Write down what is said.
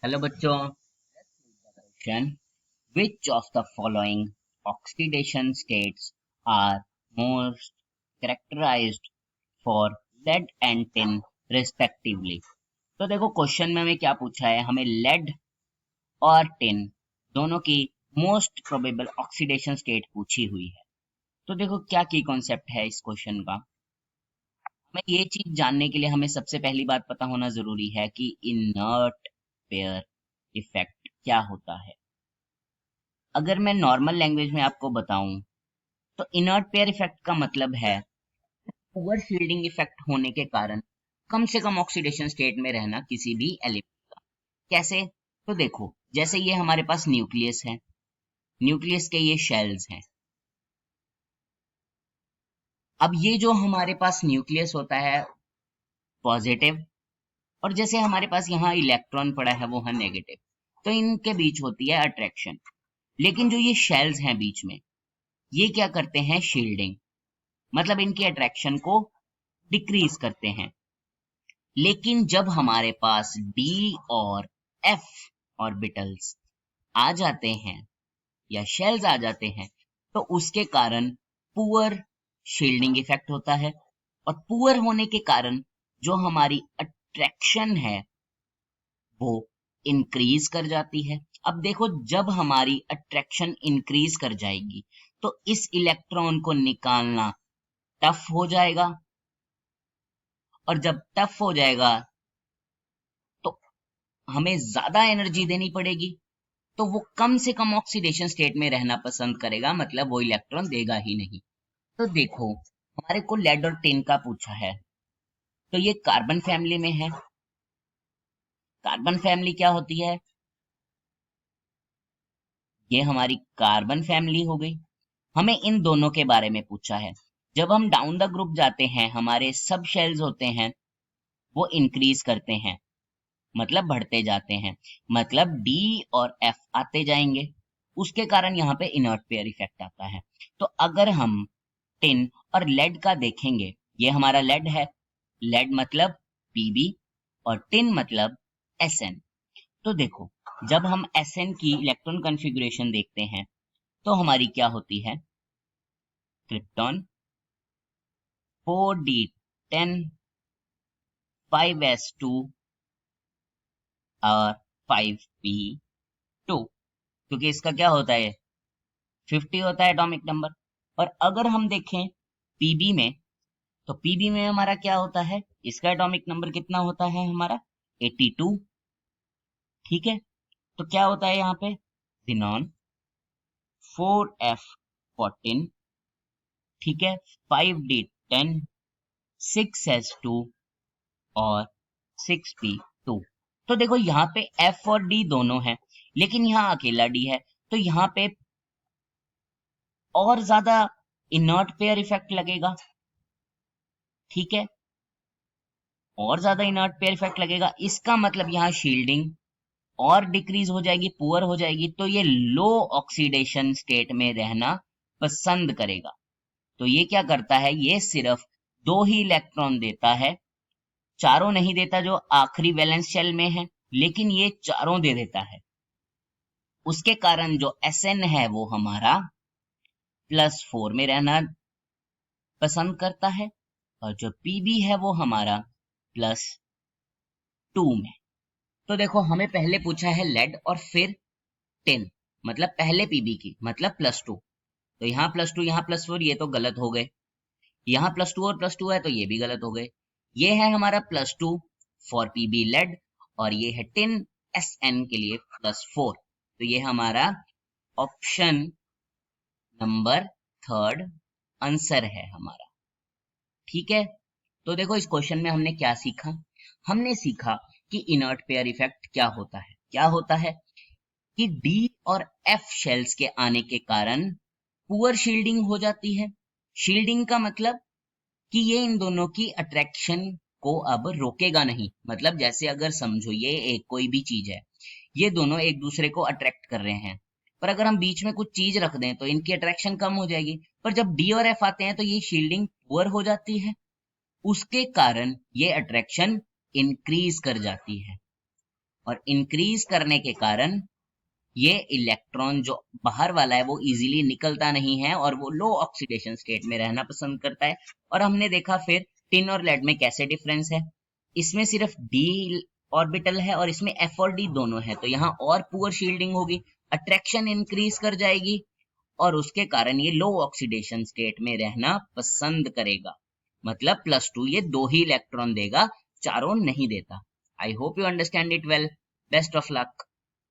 Hello बच्चों, question. Which of the following oxidation states are most characterized for lead and tin respectively? तो देखो question में हमें क्या पूछा है, हमें लेड और टिन दोनों की मोस्ट प्रोबेबल ऑक्सीडेशन स्टेट पूछी हुई है। तो देखो क्या की कॉन्सेप्ट है इस क्वेश्चन का। हमें ये चीज जानने के लिए हमें सबसे पहली बात पता होना जरूरी है कि इनर्ट पेयर इफेक्ट क्या होता है। अगर मैं नॉर्मल लैंग्वेज में आपको बताऊं तो इनर्ट पेयर इफेक्ट का मतलब है पुअर शील्डिंग इफेक्ट होने के कारण कम से कम ऑक्सीडेशन स्टेट में रहना किसी भी एलिमेंट का। कैसे? तो देखो, जैसे ये हमारे पास न्यूक्लियस है, न्यूक्लियस के ये शेल्स हैं। अब ये जो हमारे पास न्यूक्लियस होता है पॉजिटिव, और जैसे हमारे पास यहाँ इलेक्ट्रॉन पड़ा है वो है नेगेटिव, तो इनके बीच होती है अट्रैक्शन। लेकिन जो ये शेल्स हैं बीच में, ये क्या करते हैं? शील्डिंग, मतलब इनकी अट्रैक्शन को डिक्रीज करते हैं। लेकिन जब हमारे पास डी और एफ ऑर्बिटल्स आ जाते हैं या शेल्स आ जाते हैं, तो उसके कारण पुअर शील्डिंग इफेक्ट होता है, और पुअर होने के कारण जो हमारी अट्रैक्शन है वो इंक्रीज कर जाती है। अब देखो, जब हमारी अट्रैक्शन इंक्रीज कर जाएगी तो इस इलेक्ट्रॉन को निकालना टफ हो जाएगा, और जब टफ हो जाएगा तो हमें ज्यादा एनर्जी देनी पड़ेगी, तो वो कम से कम ऑक्सीडेशन स्टेट में रहना पसंद करेगा, मतलब वो इलेक्ट्रॉन देगा ही नहीं। तो देखो, हमारे को लेड और टिन का पूछा है, तो ये कार्बन फैमिली में है। कार्बन फैमिली क्या होती है? ये हमारी कार्बन फैमिली हो गई। हमें इन दोनों के बारे में पूछा है। जब हम डाउन द ग्रुप जाते हैं, हमारे सब शेल्स होते हैं वो इंक्रीज करते हैं, मतलब बढ़ते जाते हैं, मतलब डी और एफ आते जाएंगे। उसके कारण यहाँ पे इनर्ट पेयर इफेक्ट आता है। तो अगर हम टिन और लेड का देखेंगे, ये हमारा लेड है, लेड मतलब पीबी, और टिन मतलब एसएन। तो देखो, जब हम एसएन की इलेक्ट्रॉन कॉन्फ़िगरेशन देखते हैं तो हमारी क्या होती है? क्रिप्टॉन 4d10 5s2 और 5p2, क्योंकि इसका क्या होता है? 50 होता है एटॉमिक नंबर। और अगर हम देखें पीबी में, तो पीबी में हमारा क्या होता है? इसका एटॉमिक नंबर कितना होता है हमारा? 82। ठीक है, तो क्या होता है यहाँ पे? जिनॉन 4f14, ठीक है, 5d10 6s2 और 6p2। तो देखो, यहाँ पे f और d दोनों है, लेकिन यहाँ अकेला d है, तो यहाँ पे और ज्यादा इनर्ट पेयर इफेक्ट लगेगा। ठीक है, और ज्यादा इनर्ट पेयर इफेक्ट लगेगा, इसका मतलब यहाँ शील्डिंग और डिक्रीज हो जाएगी, पुअर हो जाएगी, तो ये लो ऑक्सीडेशन स्टेट में रहना पसंद करेगा। तो ये क्या करता है? ये सिर्फ दो ही इलेक्ट्रॉन देता है, चारों नहीं देता जो आखिरी वैलेंस शेल में है, लेकिन ये चारों दे देता है। उसके कारण जो एसएन है वो हमारा +4 में रहना पसंद करता है, और जो पीबी है वो हमारा +2 में। तो देखो, हमें पहले पूछा है लेड और फिर टिन, मतलब पहले पीबी की, मतलब +2। तो यहाँ +2, यहाँ +4, ये तो गलत हो गए। यहाँ +2 और +2 है तो ये भी गलत हो गए। ये है हमारा +2 फॉर पीबी लेड, और ये है टिन एसएन के लिए +4। तो ये हमारा ऑप्शन नंबर 3 आंसर है हमारा। ठीक है, तो देखो इस क्वेश्चन में हमने क्या सीखा? हमने सीखा कि इनर्ट पेयर इफेक्ट क्या होता है। क्या होता है कि डी और एफ शेल्स के आने के कारण पुअर शील्डिंग हो जाती है। शील्डिंग का मतलब कि ये इन दोनों की अट्रैक्शन को अब रोकेगा नहीं। मतलब जैसे अगर समझो ये एक कोई भी चीज है, ये दोनों एक दूसरे को अट्रैक्ट कर रहे हैं, पर अगर हम बीच में कुछ चीज रख दें तो इनकी अट्रैक्शन कम हो जाएगी। पर जब डी और एफ आते हैं तो ये शील्डिंग पुअर हो जाती है, उसके कारण ये अट्रैक्शन इंक्रीज कर जाती है। और इंक्रीज करने के कारण ये इलेक्ट्रॉन जो बाहर वाला है वो इजीली निकलता नहीं है और वो लो ऑक्सीडेशन स्टेट में रहना पसंद करता है। और हमने देखा फिर टिन और लेड में कैसे डिफरेंस है, इसमें सिर्फ डी ऑर्बिटल है और इसमें एफ और डी दोनों है, तो यहाँ और पुअर शील्डिंग होगी, अट्रैक्शन इंक्रीज कर जाएगी और उसके कारण ये लो ऑक्सीडेशन स्टेट में रहना पसंद करेगा। मतलब +2 ये 2 ही इलेक्ट्रॉन देगा, चारों नहीं देता। I hope you understand it well. Best of luck.